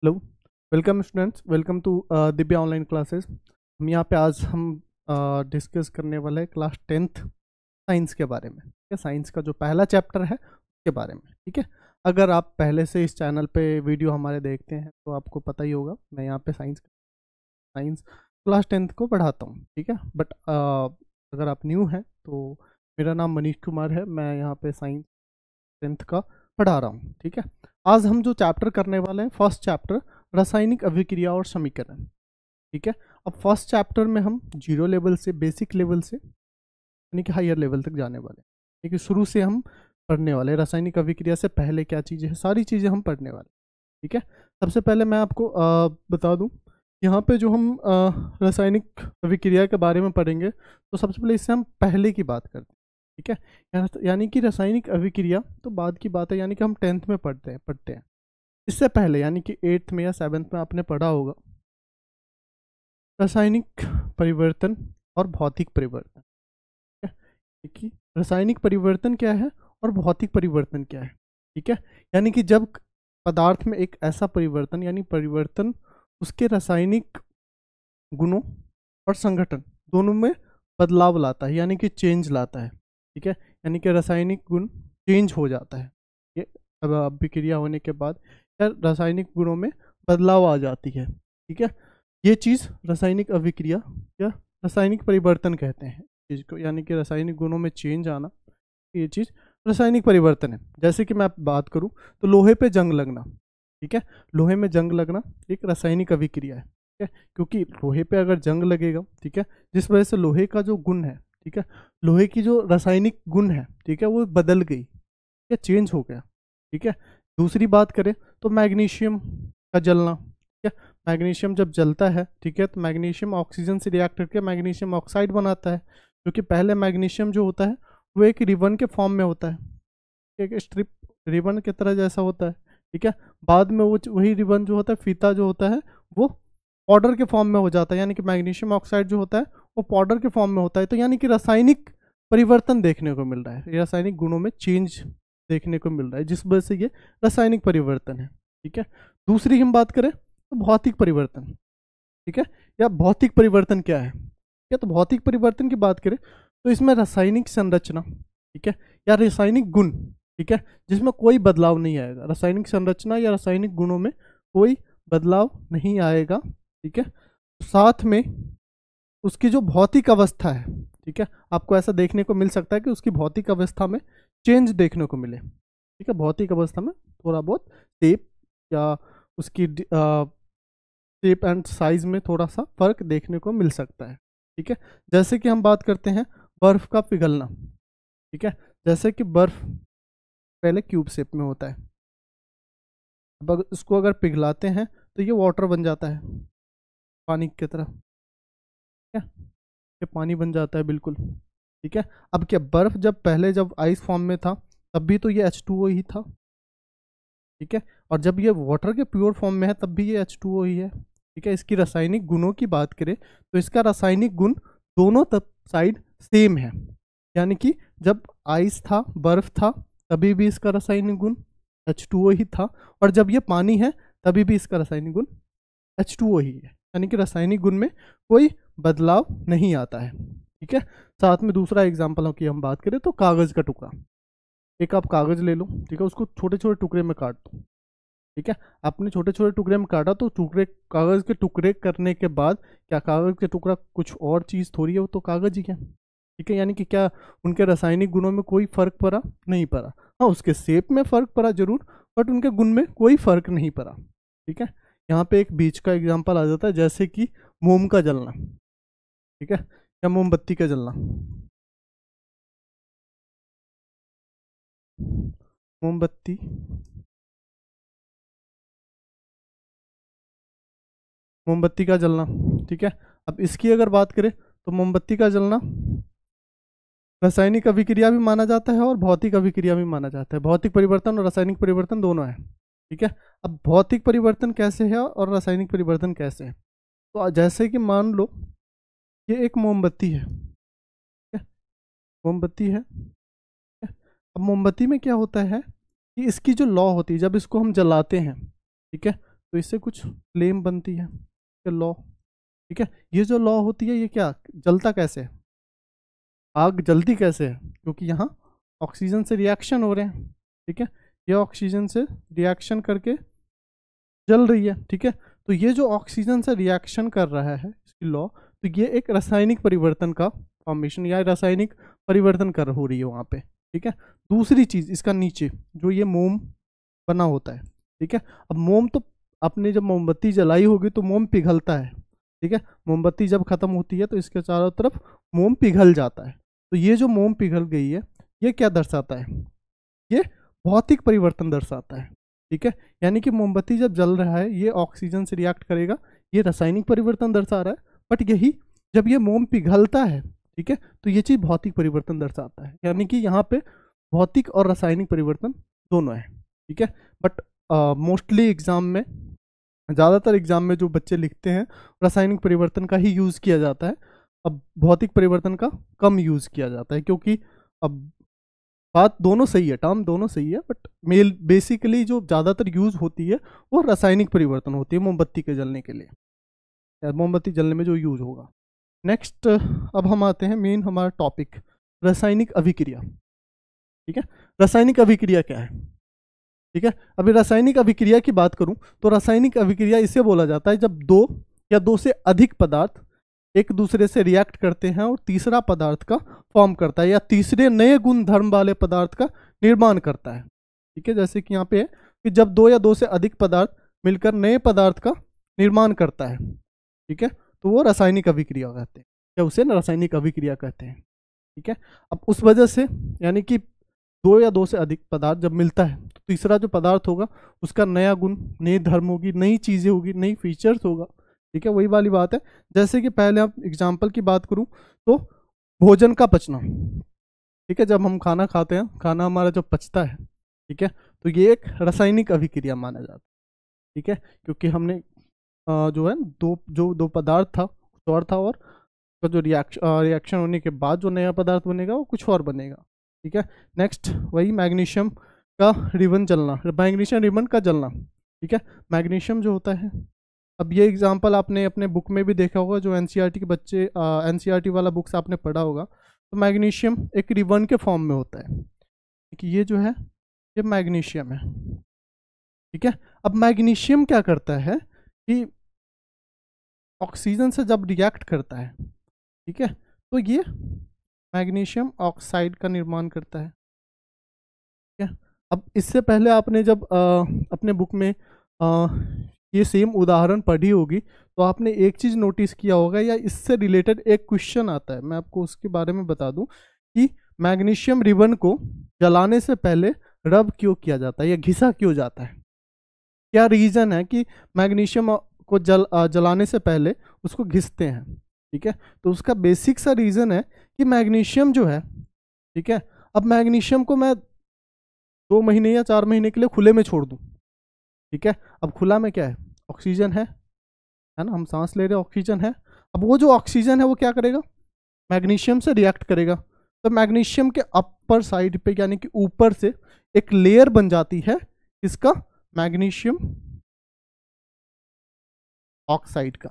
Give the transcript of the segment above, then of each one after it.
Hello, welcome students, welcome to Divya online classes. हम यहाँ पे आज हम डिस्कस करने वाले हैं क्लास 10th साइंस के बारे में। ठीक है, साइंस का जो पहला चैप्टर है उसके बारे में। ठीक है, अगर आप पहले से इस चैनल पे वीडियो हमारे देखते हैं तो आपको पता ही होगा, मैं यहाँ पे साइंस साइंस क्लास 10th को पढ़ाता हूँ। ठीक है, बट अगर आप न्यू हैं तो मेरा नाम मनीष कुमार है, मैं यहाँ पे साइंस 10th का पढ़ा रहा हूँ। ठीक है, आज हम जो चैप्टर करने वाले हैं, फर्स्ट चैप्टर रासायनिक अभिक्रिया और समीकरण। ठीक है, अब फर्स्ट चैप्टर में हम जीरो लेवल से बेसिक लेवल से यानी कि हायर लेवल तक जाने वाले हैं। ठीक है, शुरू से हम पढ़ने वाले हैं, रासायनिक अभिक्रिया से पहले क्या चीज़ें हैं, सारी चीज़ें हम पढ़ने वाले हैं। ठीक है, सबसे पहले मैं आपको बता दूं, यहाँ पे जो हम रासायनिक अभिक्रिया के बारे में पढ़ेंगे तो सबसे पहले इससे हम पहले की बात करते हैं। ठीक है, यानी कि रासायनिक अभिक्रिया तो बाद की बात है, यानी कि हम 10th में पढ़ते हैं। इससे पहले यानी कि 8th में या 7th में आपने पढ़ा होगा रासायनिक परिवर्तन और भौतिक परिवर्तन। ठीक है, कि रासायनिक परिवर्तन क्या है और भौतिक परिवर्तन क्या है। ठीक है, यानी कि जब पदार्थ में एक ऐसा परिवर्तन यानी परिवर्तन उसके रासायनिक गुणों और संगठन दोनों में बदलाव लाता है, यानी कि चेंज लाता है। ठीक है, यानी कि रासायनिक गुण चेंज हो जाता है, ये अब अभिक्रिया होने के बाद या रासायनिक गुणों में बदलाव आ जाती है। ठीक है, ये चीज़ रासायनिक अभिक्रिया या रासायनिक परिवर्तन कहते हैं चीज़ को, यानी कि रासायनिक गुणों में चेंज आना, ये चीज़ रासायनिक परिवर्तन है। जैसे कि मैं बात करूं तो लोहे पे जंग लगना। ठीक है, लोहे में जंग लगना एक रासायनिक अभिक्रिया है। ठीक है, क्योंकि लोहे पे अगर जंग लगेगा, ठीक है, जिस वजह से लोहे का जो गुण है, ठीक है, लोहे की जो रासायनिक गुण है, ठीक है, वो बदल गई, ठीक है, चेंज हो गया। ठीक है, दूसरी बात करें तो मैग्नीशियम का जलना। ठीक है, मैग्नीशियम जब जलता है, ठीक है, तो मैग्नीशियम ऑक्सीजन से रिएक्ट करके मैग्नीशियम ऑक्साइड बनाता है। क्योंकि पहले मैग्नीशियम जो होता है वो एक रिबन के फॉर्म में होता है, एक स्ट्रिप रिबन की तरह जैसा होता है। ठीक है, बाद में वो वही रिबन जो होता है, फीता जो होता है, वो पाउडर के फॉर्म में हो जाता है, यानी कि मैग्नीशियम ऑक्साइड जो होता है वो पाउडर के फॉर्म में होता है। तो यानी कि रासायनिक परिवर्तन देखने को मिल रहा है, रासायनिक गुणों में चेंज देखने को मिल रहा है, जिस वजह से ये रासायनिक परिवर्तन है। ठीक है, दूसरी हम बात करें तो भौतिक परिवर्तन। ठीक है, या भौतिक परिवर्तन क्या है, या तो भौतिक परिवर्तन की बात करें तो इसमें रासायनिक संरचना, ठीक है, या रासायनिक गुण, ठीक है, जिसमें कोई बदलाव नहीं आएगा। रासायनिक संरचना या रासायनिक गुणों में कोई बदलाव नहीं आएगा। ठीक है, साथ में उसकी जो भौतिक अवस्था है, ठीक है, आपको ऐसा देखने को मिल सकता है कि उसकी भौतिक अवस्था में चेंज देखने को मिले। ठीक है, भौतिक अवस्था में थोड़ा बहुत शेप या उसकी शेप एंड साइज में थोड़ा सा फर्क देखने को मिल सकता है। ठीक है, जैसे कि हम बात करते हैं बर्फ का पिघलना। ठीक है, जैसे कि बर्फ पहले क्यूब शेप में होता है, अब इसको अगर पिघलाते हैं तो ये वाटर बन जाता है, पानी की तरह। ठीक है, ये पानी बन जाता है बिल्कुल। ठीक है, अब क्या बर्फ जब पहले जब आइस फॉर्म में था तब भी तो ये H2O ही था। ठीक है, और जब ये वाटर के प्योर फॉर्म में है तब भी ये H2O ही है। ठीक है, इसकी रासायनिक गुणों की बात करें तो इसका रासायनिक गुण दोनों तब साइड सेम है, यानी कि जब आइस था, बर्फ था, तभी भी इसका रासायनिक गुण H2O ही था, और जब ये पानी है तभी भी इसका रासायनिक गुण H2O ही है, यानी कि रासायनिक गुण में कोई बदलाव नहीं आता है। ठीक है, साथ में दूसरा एग्जाम्पल की हम बात करें तो कागज़ का टुकड़ा। एक आप कागज़ ले लो, ठीक है, उसको छोटे छोटे टुकड़े में काट दो। ठीक है, आपने छोटे छोटे टुकड़े में काटा तो टुकड़े, कागज़ के टुकड़े करने के बाद क्या कागज़ के टुकड़ा कुछ और चीज़ थोड़ी है, वो तो कागज़ ही है। ठीक है, यानी कि क्या उनके रासायनिक गुणों में कोई फर्क पड़ा? नहीं पड़ा। हाँ, उसके शेप में फर्क पड़ा जरूर, बट उनके गुण में कोई फर्क नहीं पड़ा। ठीक है, यहाँ पे एक बीच का एग्जाम्पल आ जाता है, जैसे कि मोम का जलना। ठीक है, या मोमबत्ती का जलना। मोमबत्ती, मोमबत्ती का जलना। ठीक है, अब इसकी अगर बात करें तो मोमबत्ती का जलना रासायनिक अभिक्रिया भी माना जाता है और भौतिक अभिक्रिया भी माना जाता है। भौतिक परिवर्तन और रासायनिक परिवर्तन दोनों है। ठीक है, अब भौतिक परिवर्तन कैसे है और रासायनिक परिवर्तन कैसे है, तो जैसे कि मान लो ये एक मोमबत्ती है। ठीक है, मोमबत्ती है। ठीक है? अब मोमबत्ती में क्या होता है कि इसकी जो लौ होती है, जब इसको हम जलाते हैं, ठीक है, तो इससे कुछ फ्लेम बनती है, लॉ। ठीक है, ये जो लॉ होती है ये क्या, जलता कैसे है, आग जलती कैसे है, क्योंकि यहाँ ऑक्सीजन से रिएक्शन हो रहे हैं। ठीक है, ये ऑक्सीजन से रिएक्शन करके जल रही है। ठीक है, तो ये जो ऑक्सीजन से रिएक्शन कर रहा है इसकी लॉ, तो ये एक रासायनिक परिवर्तन का फॉर्मेशन या रासायनिक परिवर्तन कर हो रही है वहाँ पे। ठीक है, दूसरी चीज़ इसका नीचे जो ये मोम बना होता है। ठीक है, अब मोम तो आपने जब मोमबत्ती जलाई होगी तो मोम पिघलता है। ठीक है, मोमबत्ती जब खत्म होती है तो इसके चारों तरफ मोम पिघल जाता है। तो ये जो मोम पिघल गई है ये क्या दर्शाता है, ये भौतिक परिवर्तन दर्शाता है। ठीक है, यानी कि मोमबत्ती जब जल रहा है ये ऑक्सीजन से रिएक्ट करेगा, ये रासायनिक परिवर्तन दर्शा रहा है। बट यही जब ये मोम पिघलता है, ठीक है, तो ये चीज़ भौतिक परिवर्तन दर्शाता है। यानी कि यहाँ पे भौतिक और रासायनिक परिवर्तन दोनों है। ठीक है, बट मोस्टली एग्जाम में, ज़्यादातर एग्जाम में जो बच्चे लिखते हैं रासायनिक परिवर्तन का ही यूज़ किया जाता है, अब भौतिक परिवर्तन का कम यूज़ किया जाता है। क्योंकि अब बात दोनों सही है, टर्म दोनों सही है, बट मेल बेसिकली जो ज़्यादातर यूज़ होती है वो रासायनिक परिवर्तन होती है मोमबत्ती के जलने के लिए, या मोमबत्ती जलने में जो यूज़ होगा। नेक्स्ट अब हम आते हैं मेन हमारा टॉपिक, रासायनिक अभिक्रिया। ठीक है, रासायनिक अभिक्रिया क्या है। ठीक है, अभी रासायनिक अभिक्रिया की बात करूं तो रासायनिक अभिक्रिया इसे बोला जाता है जब दो या दो से अधिक पदार्थ एक दूसरे से रिएक्ट करते हैं और तीसरा पदार्थ का फॉर्म करता है या तीसरे नए गुण धर्म वाले पदार्थ का निर्माण करता है। ठीक है, जैसे कि यहाँ पे है कि जब दो या दो से अधिक पदार्थ मिलकर नए पदार्थ का निर्माण करता है, ठीक है, तो वो रासायनिक अभिक्रिया कहते हैं, या उसे रासायनिक अभिक्रिया कहते हैं। ठीक है, अब उस वजह से यानी कि दो या दो से अधिक पदार्थ जब मिलता है तो तीसरा जो पदार्थ होगा उसका नया गुण, नई धर्म होगी, नई चीज़ें होगी, नई फीचर्स होगा। ठीक है, वही वाली बात है। जैसे कि पहले आप एग्जाम्पल की बात करूं तो भोजन का पचना। ठीक है, जब हम खाना खाते हैं, खाना हमारा जब पचता है, ठीक है, तो ये एक रासायनिक अभिक्रिया माना जाता है। ठीक है, क्योंकि हमने जो है दो पदार्थ था कुछ और था, और जो रिएक्शन होने के बाद जो नया पदार्थ बनेगा वो कुछ और बनेगा। ठीक है, नेक्स्ट वही मैग्नीशियम का रिबन जलना, मैग्नीशियम रिबन का जलना। ठीक है, मैग्नीशियम जो होता है, अब ये एग्जांपल आपने अपने बुक में भी देखा होगा, जो एनसीईआरटी के बच्चे एनसीईआरटी वाला बुक्स आपने पढ़ा होगा, तो मैग्नीशियम एक रिबन के फॉर्म में होता है। कि ये जो है ये मैग्नीशियम है। ठीक है, अब मैग्नीशियम क्या करता है कि ऑक्सीजन से जब रिएक्ट करता है, ठीक है, तो ये मैग्नीशियम ऑक्साइड का निर्माण करता है। ठीक है, अब इससे पहले आपने जब अपने बुक में ये सेम उदाहरण पढ़ी होगी तो आपने एक चीज़ नोटिस किया होगा, या इससे रिलेटेड एक क्वेश्चन आता है, मैं आपको उसके बारे में बता दूं कि मैग्नीशियम रिबन को जलाने से पहले रब क्यों किया जाता है या घिसा क्यों जाता है। क्या रीज़न है कि मैग्नीशियम को जलाने से पहले उसको घिसते हैं। ठीक है, तो उसका बेसिक सा रीज़न है कि मैग्नीशियम जो है, ठीक है, अब मैग्नीशियम को मैं 2 महीने या 4 महीने के लिए खुले में छोड़ दूं। ठीक है, अब खुला में क्या है, ऑक्सीजन है ना, हम सांस ले रहे हैं, ऑक्सीजन है। अब वो जो ऑक्सीजन है वो क्या करेगा, मैग्नीशियम से रिएक्ट करेगा, तो मैग्नीशियम के अपर साइड पे यानी कि ऊपर से एक लेयर बन जाती है इसका, मैग्नीशियम ऑक्साइड का।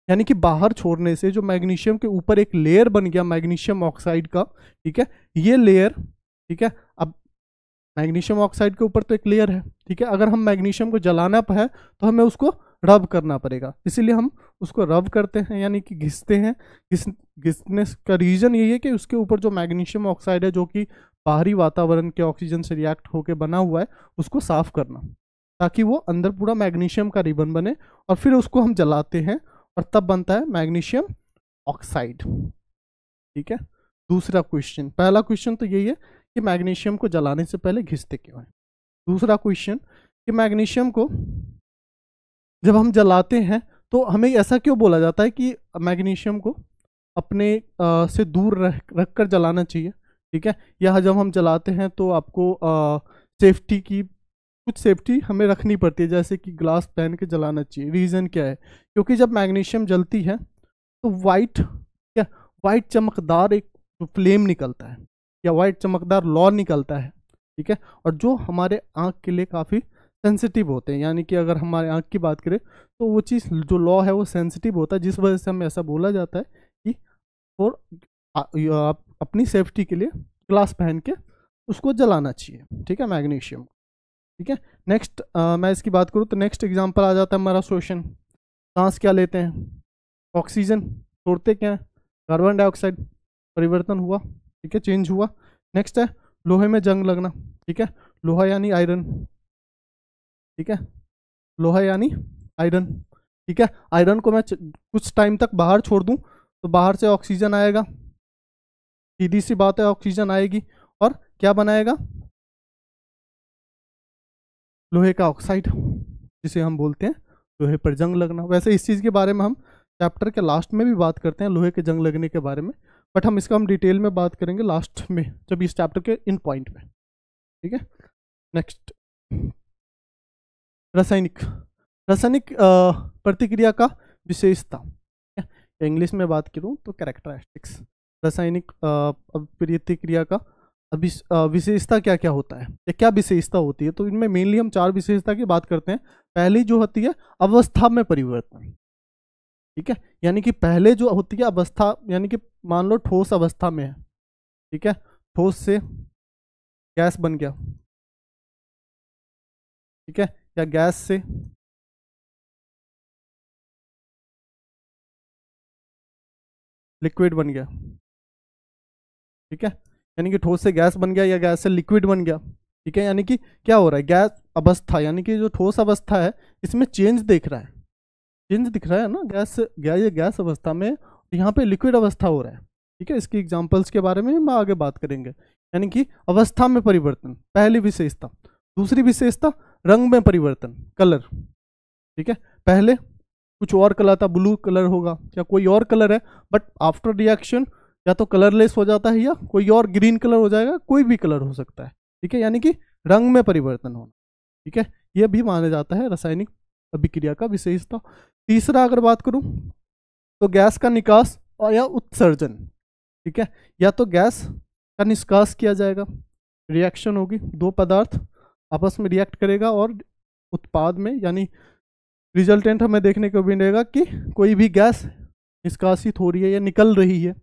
यानी कि बाहर छोड़ने से जो मैग्नीशियम के ऊपर एक लेयर बन गया मैग्नीशियम ऑक्साइड का। ठीक है, ये लेयर, ठीक है, अब मैग्नीशियम ऑक्साइड के ऊपर तो एक लेयर है। ठीक है, अगर हम मैग्नीशियम को जलाना है तो हमें उसको रब करना पड़ेगा, इसीलिए हम उसको रब करते हैं यानी कि घिसते हैं। घिसने का रीज़न यही है कि उसके ऊपर जो मैग्नीशियम ऑक्साइड है जो कि बाहरी वातावरण के ऑक्सीजन से रिएक्ट होकर बना हुआ है उसको साफ करना, ताकि वो अंदर पूरा मैग्नीशियम का रिबन बने, और फिर उसको हम जलाते हैं और तब बनता है मैग्नीशियम ऑक्साइड। ठीक है, दूसरा क्वेश्चन, पहला क्वेश्चन तो यही है कि मैग्नीशियम को जलाने से पहले घिसते क्यों हैं। दूसरा क्वेश्चन कि मैग्नीशियम को जब हम जलाते हैं तो हमें ऐसा क्यों बोला जाता है कि मैग्नीशियम को अपने से दूर रख कर जलाना चाहिए। ठीक है, या जब हम जलाते हैं तो आपको सेफ्टी की कुछ सेफ्टी हमें रखनी पड़ती है, जैसे कि ग्लास पहन के जलाना चाहिए। रीज़न क्या है, क्योंकि जब मैग्नीशियम जलती है तो वाइट चमकदार एक फ्लेम निकलता है या वाइट चमकदार लौ निकलता है। ठीक है, और जो हमारे आँख के लिए काफ़ी सेंसिटिव होते हैं, यानी कि अगर हमारे आँख की बात करें तो वो चीज़ जो लॉ है वो सेंसिटिव होता है, जिस वजह से हमें ऐसा बोला जाता है कि और आप अपनी सेफ्टी के लिए ग्लास पहन के उसको जलाना चाहिए, ठीक है, मैग्नीशियम, ठीक है। नेक्स्ट मैं इसकी बात करूँ तो नेक्स्ट एग्जांपल आ जाता है हमारा श्वसन। सांस क्या लेते हैं, ऑक्सीजन, छोड़ते क्या है, कार्बन डाइऑक्साइड, परिवर्तन हुआ, ठीक है, चेंज हुआ। नेक्स्ट है लोहे में जंग लगना, ठीक है, लोहा यानी आयरन, ठीक है, लोहा यानी आयरन, ठीक है। आयरन को मैं कुछ टाइम तक बाहर छोड़ दूं तो बाहर से ऑक्सीजन आएगा, सीधी सी बात है, ऑक्सीजन आएगी और क्या बनाएगा, लोहे का ऑक्साइड, जिसे हम बोलते हैं लोहे पर जंग लगना। वैसे इस चीज़ के बारे में हम चैप्टर के लास्ट में भी बात करते हैं, लोहे के जंग लगने के बारे में, बट हम इसका डिटेल में बात करेंगे लास्ट में, जब इस चैप्टर के इन पॉइंट में, ठीक है। नेक्स्ट रासायनिक, रासायनिक प्रतिक्रिया का विशेषता, इंग्लिश में बात करूँ तो कैरेक्टरिस्टिक्स, रासायनिक प्रतिक्रिया का विशेषता क्या क्या होता है या क्या विशेषता होती है, तो इनमें मेनली हम 4 विशेषता की बात करते हैं। पहली जो होती है अवस्था में परिवर्तन, ठीक है, यानी कि पहले जो होती है अवस्था, यानी कि मान लो ठोस अवस्था में है, ठीक है, ठोस से गैस बन गया, ठीक है, या गैस से लिक्विड बन गया, ठीक है, यानी कि ठोस से गैस बन गया या गैस से लिक्विड बन गया, ठीक है। यानी कि क्या हो रहा है, गैस अवस्था, यानी कि जो ठोस अवस्था है इसमें चेंज देख रहा है, चेंज दिख रहा है ना, गैस अवस्था में, यहाँ पे लिक्विड अवस्था हो रहा है, ठीक है। इसकी एग्जांपल्स के बारे में हम आगे बात करेंगे। यानी कि अवस्था में परिवर्तन पहली विशेषता। दूसरी विशेषता रंग में परिवर्तन, कलर, ठीक है, पहले कुछ और कलर था, ब्लू कलर होगा या कोई और कलर है, बट आफ्टर रिएक्शन या तो कलरलेस हो जाता है या कोई और ग्रीन कलर हो जाएगा, कोई भी कलर हो सकता है, ठीक है, यानी कि रंग में परिवर्तन होना, ठीक है, यह भी माना जाता है रासायनिक अभिक्रिया का विशेषता। तीसरा अगर बात करूं तो गैस का निकास और या उत्सर्जन, ठीक है, या तो गैस का निष्कास किया जाएगा, रिएक्शन होगी, दो पदार्थ आपस में रिएक्ट करेगा और उत्पाद में, यानी रिजल्टेंट हमें देखने को मिलेगा कि कोई भी गैस निष्कासित हो रही है या निकल रही है,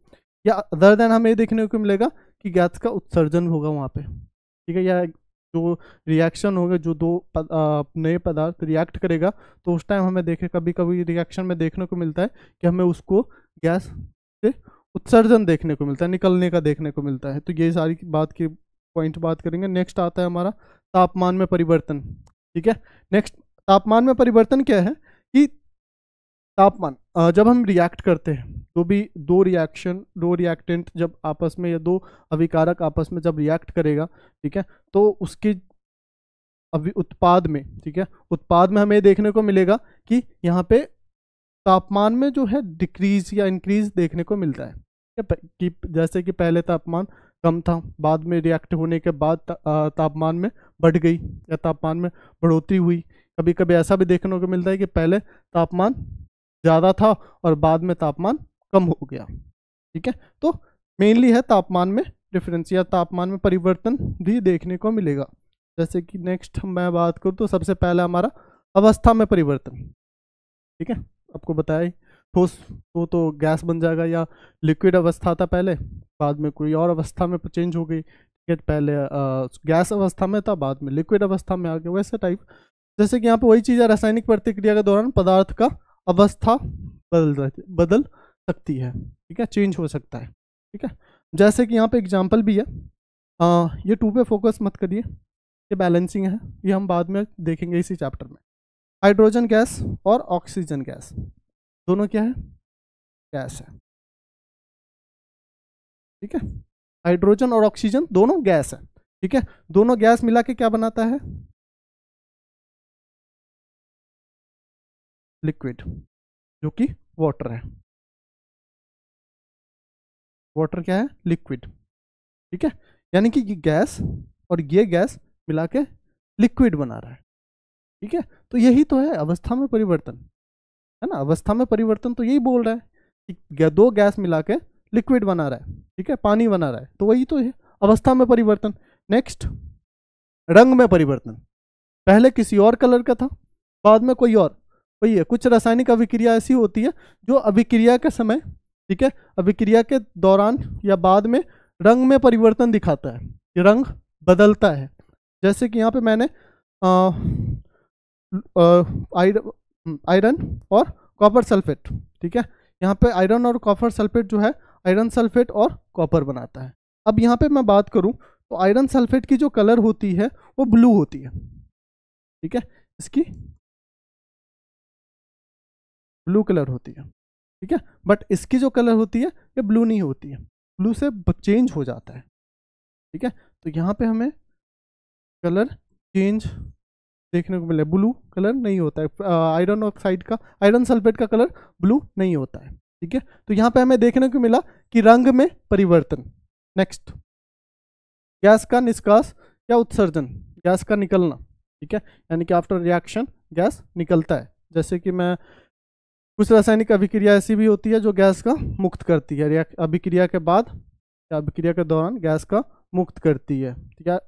या अदर देन हमें देखने को मिलेगा कि गैस का उत्सर्जन होगा वहाँ पे, ठीक है, या जो रिएक्शन होगा, जो दो नए पदार्थ रिएक्ट करेगा तो उस टाइम हमें देखे, कभी कभी रिएक्शन में देखने को मिलता है कि हमें उसको गैस से उत्सर्जन देखने को मिलता है, निकलने का देखने को मिलता है। तो ये सारी बात की पॉइंट बात करेंगे। नेक्स्ट आता है हमारा तापमान में परिवर्तन, ठीक है। नेक्स्ट तापमान में परिवर्तन क्या है कि तापमान जब हम रिएक्ट करते हैं, दो रिएक्टेंट जब आपस में, या दो अभिकारक आपस में जब रिएक्ट करेगा, ठीक है, तो उसके अभी उत्पाद में, ठीक है, उत्पाद में हमें देखने को मिलेगा कि यहाँ पे तापमान में जो है डिक्रीज या इंक्रीज देखने को मिलता है, कि जैसे कि पहले तापमान कम था, बाद में रिएक्ट होने के बाद तापमान में बढ़ गई या तापमान में बढ़ोतरी हुई। कभी कभी ऐसा भी देखने को मिलता है कि पहले तापमान ज़्यादा था और बाद में तापमान कम हो गया, ठीक है। तो मेनली है तापमान में डिफरेंस या तापमान में परिवर्तन भी देखने को मिलेगा। जैसे कि नेक्स्ट मैं बात करूँ तो सबसे पहला हमारा अवस्था में परिवर्तन, ठीक है, आपको बताया ठोस तो गैस बन जाएगा, या लिक्विड अवस्था था पहले, बाद में कोई और अवस्था में चेंज हो गई, ठीक है, पहले गैस अवस्था में था, बाद में लिक्विड अवस्था में आ गया, वैसे टाइप। जैसे कि यहाँ पे वही चीज़ है, रासायनिक प्रतिक्रिया के दौरान पदार्थ का अवस्था बदल सकती है, ठीक है, चेंज हो सकता है, ठीक है। जैसे कि यहाँ पे एग्जांपल भी है, ये 2 पे फोकस मत करिए, ये बैलेंसिंग है, ये हम बाद में देखेंगे इसी चैप्टर में। हाइड्रोजन गैस और ऑक्सीजन गैस दोनों क्या है, गैस है, ठीक है, हाइड्रोजन और ऑक्सीजन दोनों गैस है, ठीक है, दोनों गैस मिला के क्या बनाता है, लिक्विड, जो कि वाटर है। वाटर क्या है, लिक्विड, ठीक है, यानी कि ये गैस और ये गैस मिला के लिक्विड बना रहा है, ठीक है। तो यही तो है अवस्था में परिवर्तन, है ना, अवस्था में परिवर्तन तो यही बोल रहा है कि दो गैस मिला के लिक्विड बना रहा है, ठीक है, पानी बना रहा है, तो वही तो है अवस्था में परिवर्तन। नेक्स्ट रंग में परिवर्तन, पहले किसी और कलर का था, बाद में कोई और। वही है, कुछ रासायनिक अभिक्रिया ऐसी होती है जो अभिक्रिया के समय, ठीक है, अभिक्रिया के दौरान या बाद में रंग में परिवर्तन दिखाता है, ये रंग बदलता है। जैसे कि यहाँ पे मैंने आयरन और कॉपर सल्फेट, ठीक है, यहाँ पे आयरन और कॉपर सल्फेट जो है आयरन सल्फेट और कॉपर बनाता है। अब यहाँ पे मैं बात करूँ तो आयरन सल्फेट की जो कलर होती है वो ब्लू होती है, ठीक है, इसकी ब्लू कलर होती है, ठीक है, बट इसकी जो कलर होती है ये ब्लू नहीं होती है, ब्लू से चेंज हो जाता है, ठीक है। तो यहाँ पे हमें कलर चेंज देखने को मिले, ब्लू कलर नहीं होता है, आयरन ऑक्साइड का, आयरन सल्फेट का कलर ब्लू नहीं होता है, ठीक है। तो यहाँ पे हमें देखने को मिला कि रंग में परिवर्तन। नेक्स्ट, गैस का निष्कास या उत्सर्जन, गैस का निकलना, ठीक है, यानी कि आफ्टर रिएक्शन गैस निकलता है। जैसे कि मैं कुछ रासायनिक अभिक्रिया ऐसी भी होती है जो गैस का मुक्त करती है, अभिक्रिया के बाद या अभिक्रिया के दौरान गैस का मुक्त करती है, ठीक है।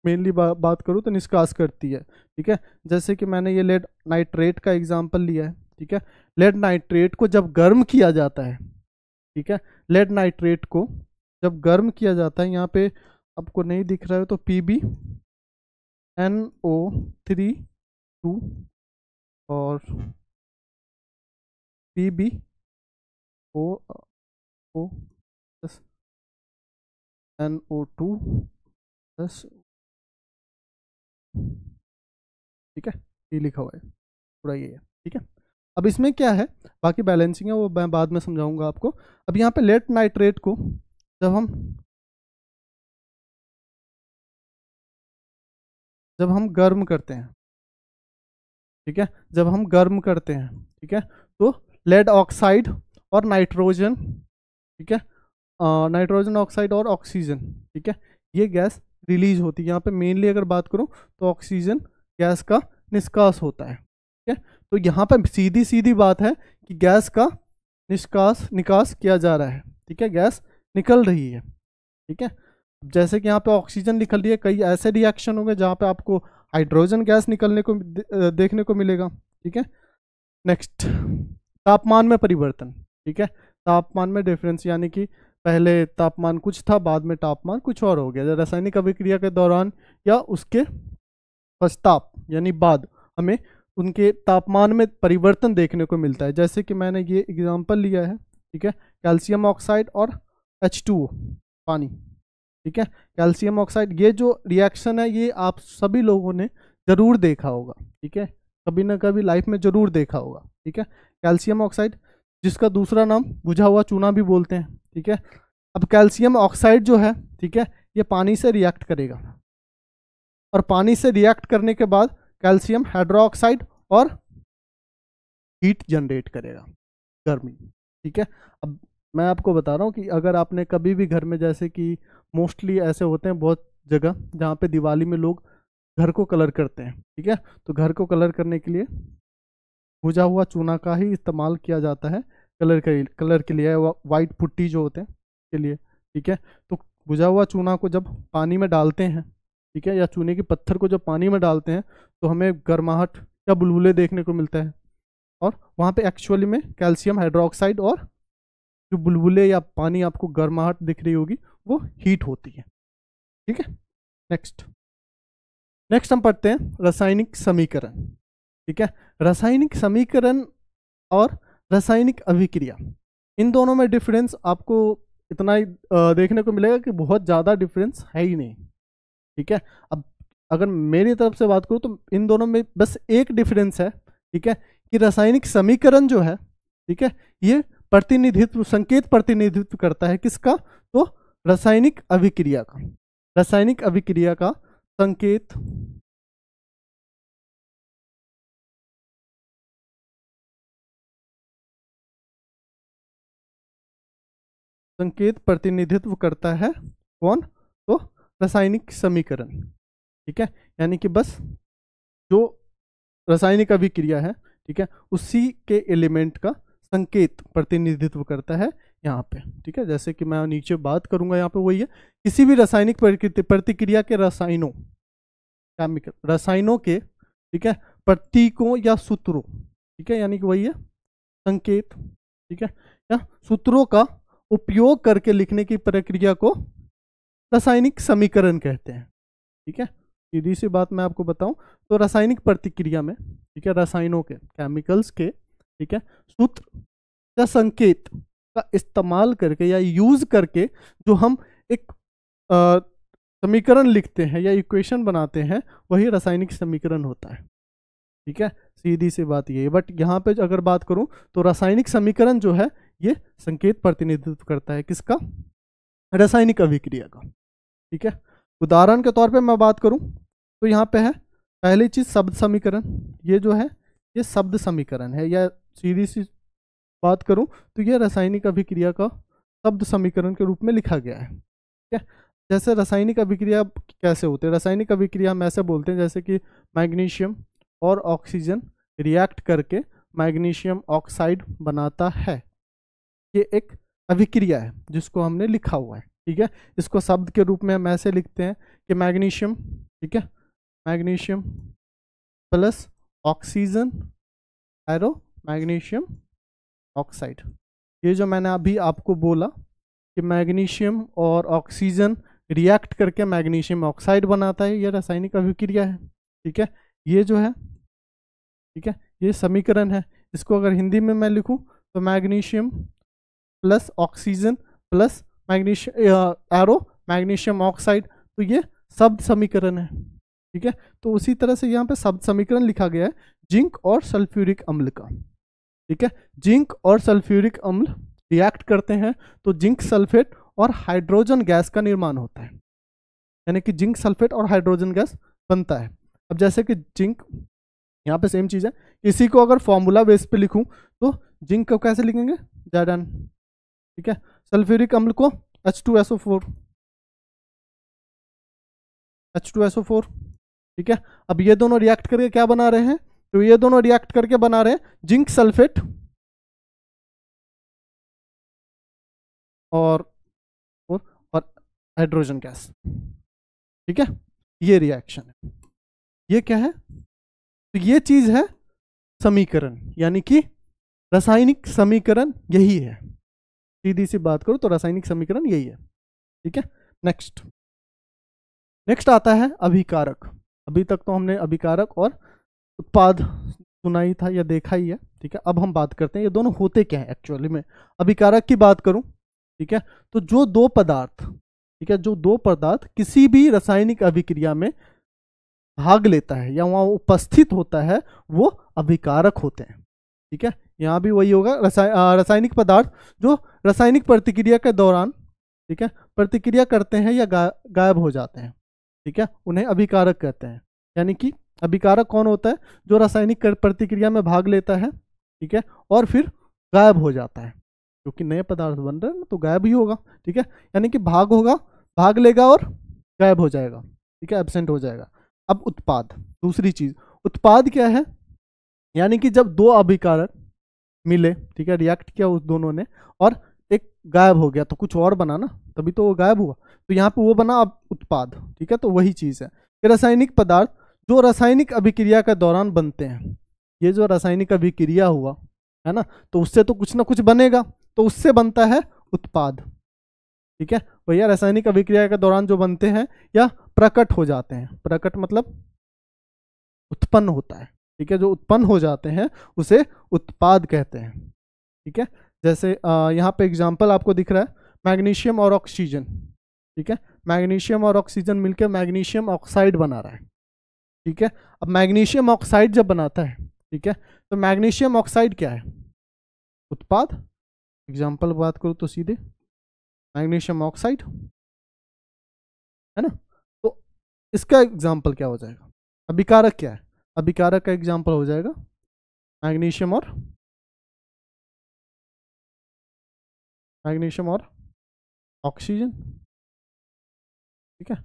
मेनली बात करूँ तो निष्कास करती है, ठीक है। जैसे कि मैंने ये लेड नाइट्रेट का एग्जांपल लिया है, ठीक है। लेड नाइट्रेट को जब गर्म किया जाता है, ठीक है, लेड नाइट्रेट को जब गर्म किया जाता है, यहाँ पे आपको नहीं दिख रहा है तो PbNO3 और PbO NO2 प्लस, ठीक है, ये लिखा हुआ है पूरा, ये है, ठीक है। अब इसमें क्या है, बाकी बैलेंसिंग है वो मैं बाद में समझाऊंगा आपको। अब यहाँ पे लेड नाइट्रेट को जब हम गर्म करते हैं, ठीक है, जब हम गर्म करते हैं, ठीक है, तो लेड ऑक्साइड और नाइट्रोजन, ठीक है, नाइट्रोजन ऑक्साइड और ऑक्सीजन, ठीक है, ये गैस रिलीज होती है। यहाँ पे मेनली अगर बात करूँ तो ऑक्सीजन गैस का निष्कास होता है, ठीक है। तो यहाँ पे सीधी सीधी बात है कि गैस का निकास किया जा रहा है, ठीक है, गैस निकल रही है, ठीक है। जैसे कि यहाँ पे ऑक्सीजन निकल रही है, कई ऐसे रिएक्शन होंगे जहाँ पे आपको हाइड्रोजन गैस निकलने को देखने को मिलेगा, ठीक है। नेक्स्ट, तापमान में परिवर्तन, ठीक है, तापमान में डिफरेंस, यानी कि पहले तापमान कुछ था, बाद में तापमान कुछ और हो गया। रासायनिक अभिक्रिया के दौरान या उसके पश्चात यानी बाद हमें उनके तापमान में परिवर्तन देखने को मिलता है। जैसे कि मैंने ये एग्जांपल लिया है, ठीक है, कैल्शियम ऑक्साइड और H2O पानी, ठीक है, कैल्शियम ऑक्साइड, ये जो रिएक्शन है ये आप सभी लोगों ने जरूर देखा होगा, ठीक है, कभी ना कभी लाइफ में जरूर देखा होगा, ठीक है। कैल्शियम ऑक्साइड जिसका दूसरा नाम बुझा हुआ चूना भी बोलते हैं, ठीक है। अब कैल्शियम ऑक्साइड जो है, ठीक है, ये पानी से रिएक्ट करेगा और पानी से रिएक्ट करने के बाद कैल्शियम हाइड्रोक्साइड और हीट जनरेट करेगा, गर्मी, ठीक है। अब मैं आपको बता रहा हूँ कि अगर आपने कभी भी घर में, जैसे कि मोस्टली ऐसे होते हैं बहुत जगह जहाँ पे दिवाली में लोग घर को कलर करते हैं, ठीक है, तो घर को कलर करने के लिए भुजा हुआ चूना का ही इस्तेमाल किया जाता है कलर के लिए, वाइट पुट्टी जो होते हैं के लिए, ठीक है। तो भुजा हुआ चूना को जब पानी में डालते हैं, ठीक है, या चूने के पत्थर को जब पानी में डालते हैं तो हमें गर्माहट या बुलबुले देखने को मिलता है, और वहाँ पे एक्चुअली में कैल्शियम हाइड्रोक्साइड और जो बुलबुले या पानी आपको गर्माहट दिख रही होगी वो हीट होती है, ठीक है। नेक्स्ट हम पढ़ते हैं रासायनिक समीकरण, ठीक है। रासायनिक समीकरण और रासायनिक अभिक्रिया, इन दोनों में डिफरेंस आपको इतना ही देखने को मिलेगा कि बहुत ज़्यादा डिफरेंस है ही नहीं, ठीक है। अब अगर मेरी तरफ से बात करूँ तो इन दोनों में बस एक डिफरेंस है, ठीक है, कि रासायनिक समीकरण जो है, ठीक है, ये संकेत प्रतिनिधित्व करता है किसका, तो रासायनिक अभिक्रिया का, रासायनिक अभिक्रिया का संकेत प्रतिनिधित्व करता है कौन, तो रासायनिक समीकरण, ठीक है। यानी कि बस जो रासायनिक अभिक्रिया है, ठीक है, उसी के एलिमेंट का संकेत प्रतिनिधित्व करता है यहाँ पे, ठीक है। जैसे कि मैं नीचे बात करूंगा यहाँ पे वही है, किसी भी रासायनिक प्रतिक्रिया के रसायनों ठीक है, प्रतीकों या सूत्रों, ठीक है, यानी कि वही है संकेत, ठीक है, या सूत्रों का उपयोग करके लिखने की प्रक्रिया को रासायनिक समीकरण कहते हैं। ठीक है, सीधी सी बात मैं आपको बताऊं तो रासायनिक प्रतिक्रिया में, ठीक है, रसायनों के, केमिकल्स के, ठीक है, सूत्र या संकेत का इस्तेमाल करके या यूज करके जो हम एक समीकरण लिखते हैं या इक्वेशन बनाते हैं, वही रासायनिक समीकरण होता है। ठीक है, सीधी सी बात ये है। बट यहाँ पे अगर बात करूं तो रासायनिक समीकरण जो है ये संकेत प्रतिनिधित्व करता है किसका? रासायनिक अभिक्रिया का। ठीक है, उदाहरण के तौर पे मैं बात करूं तो यहाँ पे है पहली चीज शब्द समीकरण। ये जो है ये शब्द समीकरण है, या सीधी सी बात करूं तो ये रासायनिक अभिक्रिया का शब्द समीकरण के रूप में लिखा गया है। ठीक है, जैसे रासायनिक अभिक्रिया कैसे होते हैं? रासायनिक अभिक्रिया हम ऐसे बोलते हैं जैसे कि मैग्नीशियम और ऑक्सीजन रिएक्ट करके मैग्नीशियम ऑक्साइड बनाता है। ये एक अभिक्रिया है जिसको हमने लिखा हुआ है। ठीक है, इसको शब्द के रूप में हम ऐसे लिखते हैं कि मैग्नीशियम, ठीक है, magnesium plus oxygen arrow magnesium oxide. ये जो मैंने अभी आपको बोला कि मैग्नीशियम और ऑक्सीजन रिएक्ट करके मैग्नीशियम ऑक्साइड बनाता है, ये रासायनिक अभिक्रिया है। ठीक है, ये जो है, ठीक है, ये समीकरण है। इसको अगर हिंदी में मैं लिखूं तो magnesium plus oxygen plus magnesium arrow magnesium oxide, तो ये शब्द समीकरण है। ठीक है, तो उसी तरह से यहाँ पे शब्द समीकरण लिखा गया है जिंक और सल्फ्यूरिक अम्ल का। ठीक है, जिंक और सल्फ्यूरिक अम्ल रिएक्ट करते हैं तो जिंक सल्फेट और हाइड्रोजन गैस का निर्माण होता है, यानी कि जिंक सल्फेट और हाइड्रोजन गैस बनता है। अब जैसे कि जिंक, यहाँ पे सेम चीज़ है, इसी को अगर फॉर्मूला बेस पे लिखूं तो जिंक को कैसे लिखेंगे? Zn। ठीक है, सल्फ्यूरिक अम्ल को H2SO4, H2SO4। ठीक है, अब ये दोनों रिएक्ट करके क्या बना रहे हैं? तो ये दोनों रिएक्ट करके बना रहे हैं जिंक सल्फेट और हाइड्रोजन गैस। ठीक है, ये रिएक्शन है। ये क्या है? तो ये चीज है समीकरण, यानी कि रासायनिक समीकरण यही है। सीधी सी बात करो तो रासायनिक समीकरण यही है। ठीक है, नेक्स्ट आता है अभिकारक। अभी तक तो हमने अभिकारक और उत्पाद सुना ही था या देखा ही है। ठीक है, अब हम बात करते हैं ये दोनों होते क्या है एक्चुअली में। अभिकारक की बात करूं, ठीक है, तो जो दो पदार्थ, ठीक है, जो दो पदार्थ किसी भी रासायनिक अभिक्रिया में भाग लेता है या वहां उपस्थित होता है, वो अभिकारक होते हैं। ठीक है, यहाँ भी वही होगा, रासायनिक पदार्थ जो रासायनिक प्रतिक्रिया के दौरान, ठीक है, प्रतिक्रिया करते हैं या गायब हो जाते हैं, ठीक है, उन्हें अभिकारक कहते हैं। यानी कि अभिकारक कौन होता है? जो रासायनिक प्रतिक्रिया में भाग लेता है, ठीक है, और फिर गायब हो जाता है, क्योंकि नए पदार्थ बन रहे हैं तो गायब ही होगा। ठीक है, यानी कि भाग होगा, भाग लेगा और गायब हो जाएगा। ठीक है, एब्सेंट हो जाएगा। अब उत्पाद, दूसरी चीज, उत्पाद क्या है? यानी कि जब दो अभिकारक मिले, ठीक है, रिएक्ट किया उस दोनों ने, और एक गायब हो गया तो कुछ और बना ना, तभी तो वो गायब हुआ, तो यहाँ पे वो बना अब उत्पाद। ठीक है, तो वही चीज है कि रासायनिक पदार्थ जो रासायनिक अभिक्रिया के दौरान बनते हैं, ये जो रासायनिक अभिक्रिया हुआ है ना, तो उससे तो कुछ ना कुछ बनेगा, तो उससे बनता है उत्पाद। ठीक है, भैया रासायनिक अभिक्रिया के दौरान जो बनते हैं या प्रकट हो जाते हैं, प्रकट मतलब उत्पन्न होता है। ठीक है, जो उत्पन्न हो जाते हैं उसे उत्पाद कहते हैं। ठीक है, जैसे यहाँ पे एग्जांपल आपको दिख रहा है, मैग्नीशियम और ऑक्सीजन। ठीक है, मैग्नीशियम और ऑक्सीजन मिलकर मैग्नीशियम ऑक्साइड बना रहा है। ठीक है, अब मैग्नीशियम ऑक्साइड जब बनाता है, ठीक है, तो मैग्नीशियम ऑक्साइड क्या है? उत्पाद। एग्जांपल बात करूँ तो सीधे मैग्नीशियम ऑक्साइड है ना, तो इसका एग्जांपल क्या हो जाएगा? अभिकारक क्या है? अभिकारक का एग्जांपल हो जाएगा मैग्नीशियम और ऑक्सीजन। ठीक है,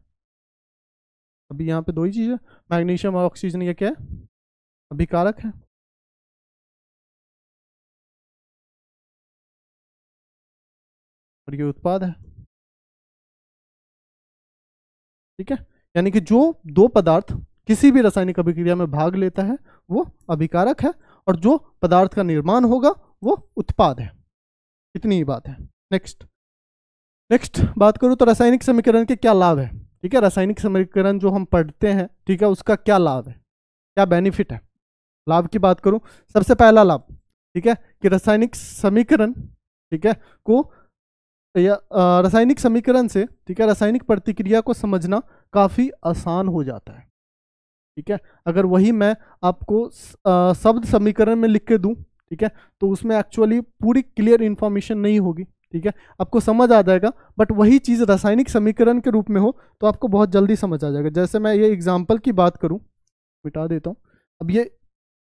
अभी यहाँ पे दो ही चीज है, मैग्नीशियम और ऑक्सीजन, ये क्या है? अभिकारक है। और ये उत्पाद है। ठीक है, यानी कि जो दो पदार्थ किसी भी रासायनिक अभिक्रिया में भाग लेता है वो अभिकारक है, और जो पदार्थ का निर्माण होगा वो उत्पाद है। इतनी ही बात है। नेक्स्ट बात करूं तो रासायनिक समीकरण के क्या लाभ है। ठीक है, रासायनिक समीकरण जो हम पढ़ते हैं, ठीक है, उसका क्या लाभ है, क्या बेनिफिट है। लाभ की बात करूं, सबसे पहला लाभ, ठीक है, कि रासायनिक समीकरण, ठीक है, को या रासायनिक समीकरण से, ठीक है, रासायनिक प्रतिक्रिया को समझना काफ़ी आसान हो जाता है। ठीक है, अगर वही मैं आपको शब्द समीकरण में लिख के दूं, ठीक है, तो उसमें एक्चुअली पूरी क्लियर इंफॉर्मेशन नहीं होगी। ठीक है, आपको समझ आ जाएगा, बट वही चीज़ रासायनिक समीकरण के रूप में हो तो आपको बहुत जल्दी समझ आ जाएगा। जैसे मैं ये एग्जाम्पल की बात करूं, मिटा देता हूं। अब ये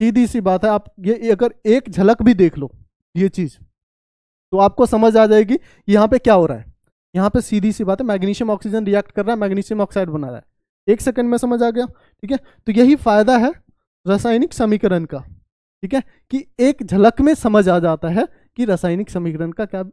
सीधी सी बात है, आप ये अगर एक झलक भी देख लो ये चीज़, तो आपको समझ आ जाएगी यहाँ पे क्या हो रहा है। यहाँ पे सीधी सी बात है, मैग्नीशियम ऑक्सीजन रिएक्ट कर रहा है, मैग्नीशियम ऑक्साइड बना रहा है, 1 सेकंड में समझ आ गया। ठीक है, तो यही फायदा है रासायनिक समीकरण का। ठीक है, कि एक झलक में समझ आ जाता है कि रासायनिक समीकरण का क्या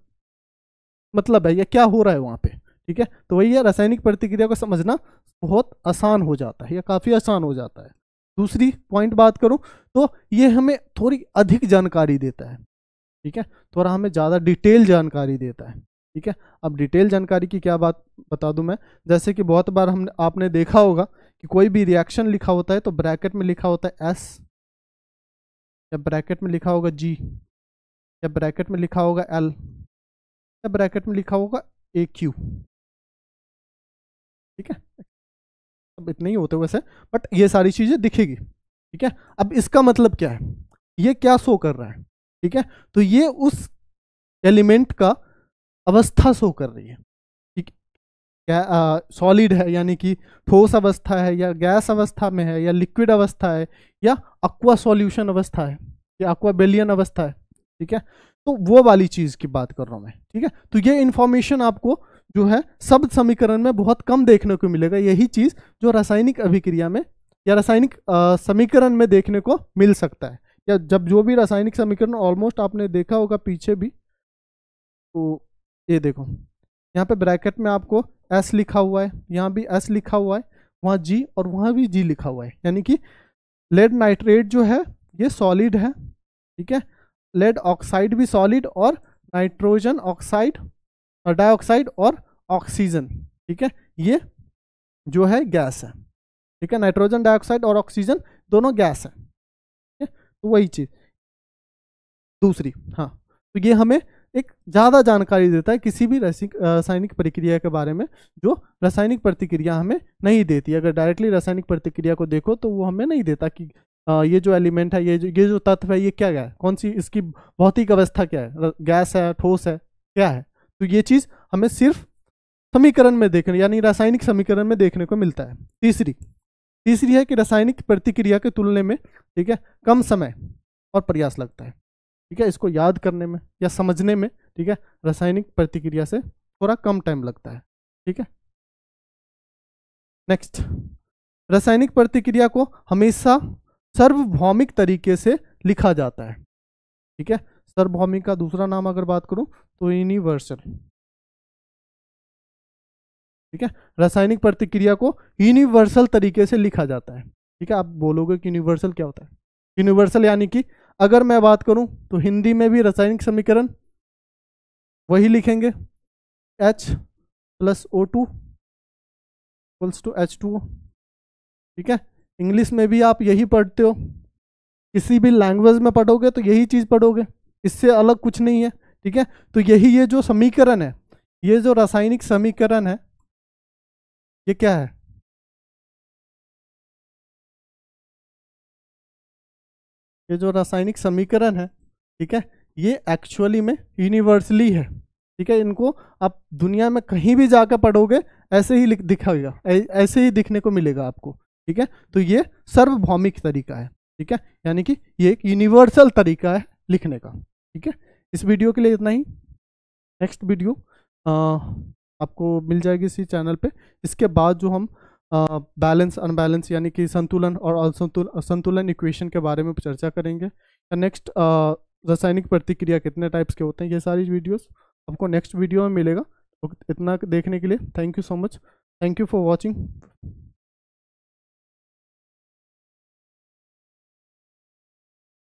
मतलब है या क्या हो रहा है वहां पे। ठीक है, तो वही है, रासायनिक प्रतिक्रिया को समझना बहुत आसान हो जाता है या काफी आसान हो जाता है। दूसरी पॉइंट बात करूं तो ये हमें थोड़ी अधिक जानकारी देता है। ठीक है, थोड़ा हमें ज़्यादा डिटेल जानकारी देता है। ठीक है, अब डिटेल जानकारी की क्या बात बता दूं मैं, जैसे कि बहुत बार आपने देखा होगा कि कोई भी रिएक्शन लिखा होता है तो ब्रैकेट में लिखा होता है S, या ब्रैकेट में लिखा होगा G, या ब्रैकेट में लिखा होगा L, या ब्रैकेट में लिखा होगा AQ। ठीक है, अब इतने ही होते वैसे, बट ये सारी चीज़ें दिखेगी। ठीक है, अब इसका मतलब क्या है, ये क्या शो कर रहा है। ठीक है, तो ये उस एलिमेंट का अवस्था शो कर रही है। ठीक है, सॉलिड है यानी कि ठोस अवस्था है, या गैस अवस्था में है, या लिक्विड अवस्था है, या एक्वा सॉल्यूशन अवस्था है, या एक्वा बेलियन अवस्था है। ठीक है, तो वो वाली चीज़ की बात कर रहा हूँ मैं। ठीक है, तो ये इंफॉर्मेशन आपको जो है शब्द समीकरण में बहुत कम देखने को मिलेगा। यही चीज़ जो रासायनिक अभिक्रिया में या रासायनिक समीकरण में देखने को मिल सकता है, या जब जो भी रासायनिक समीकरण ऑलमोस्ट आपने देखा होगा पीछे भी। तो ये देखो, यहाँ पे ब्रैकेट में आपको S लिखा हुआ है, यहाँ भी S लिखा हुआ है, वहाँ G और वहाँ भी G लिखा हुआ है, यानी कि लेड नाइट्रेट जो है ये सॉलिड है। ठीक है, लेड ऑक्साइड भी सॉलिड, और नाइट्रोजन ऑक्साइड, डाइऑक्साइड और ऑक्सीजन, ठीक है, ये जो है गैस है। ठीक है, नाइट्रोजन डाइऑक्साइड और ऑक्सीजन दोनों गैस है। ठीक है, तो वही चीज़ दूसरी, हाँ, तो ये हमें एक ज़्यादा जानकारी देता है किसी भी रासायनिक प्रक्रिया के बारे में, जो रासायनिक प्रतिक्रिया हमें नहीं देती। अगर डायरेक्टली रासायनिक प्रतिक्रिया को देखो तो वो हमें नहीं देता कि ये जो एलिमेंट है, ये जो तत्व है, ये क्या है, कौन सी इसकी भौतिक अवस्था क्या है, गैस है, ठोस है, क्या है। तो ये चीज़ हमें सिर्फ समीकरण में देखने, यानी रासायनिक समीकरण में देखने को मिलता है। तीसरी है कि रासायनिक प्रतिक्रिया के तुलने में, ठीक है, कम समय और प्रयास लगता है। ठीक है, इसको याद करने में या समझने में, ठीक है, रासायनिक प्रतिक्रिया से थोड़ा कम टाइम लगता है। ठीक है, नेक्स्ट, रासायनिक प्रतिक्रिया को हमेशा सार्वभौमिक तरीके से लिखा जाता है। ठीक है, सार्वभौमिक का दूसरा नाम अगर बात करूं तो यूनिवर्सल। ठीक है, रासायनिक प्रतिक्रिया को यूनिवर्सल तरीके से लिखा जाता है। ठीक है, आप बोलोगे कि यूनिवर्सल क्या होता है। यूनिवर्सल यानी कि अगर मैं बात करूं तो हिंदी में भी रासायनिक समीकरण वही लिखेंगे, H+O2 = H2O। ठीक है, इंग्लिश में भी आप यही पढ़ते हो, किसी भी लैंग्वेज में पढ़ोगे तो यही चीज़ पढ़ोगे, इससे अलग कुछ नहीं है। ठीक है, तो यही ये जो समीकरण है, ये जो रासायनिक समीकरण है, ये क्या है, ये जो रासायनिक समीकरण है, ठीक है, ये एक्चुअली में यूनिवर्सली है। ठीक है, इनको आप दुनिया में कहीं भी जाकर पढ़ोगे ऐसे ही दिखाएगा, ऐसे ही दिखने को मिलेगा आपको। ठीक है, तो ये सार्वभौमिक तरीका है। ठीक है, यानी कि ये एक यूनिवर्सल तरीका है लिखने का। ठीक है, इस वीडियो के लिए इतना ही। नेक्स्ट वीडियो आपको मिल जाएगी इसी चैनल पे। इसके बाद जो हम बैलेंस अनबैलेंस यानी कि संतुलन और असंतुलन इक्वेशन के बारे में चर्चा करेंगे। नेक्स्ट रासायनिक प्रतिक्रिया कितने टाइप्स के होते हैं, ये सारी वीडियोस आपको नेक्स्ट वीडियो में मिलेगा। तो इतना देखने के लिए thank you so much, thank you for watching.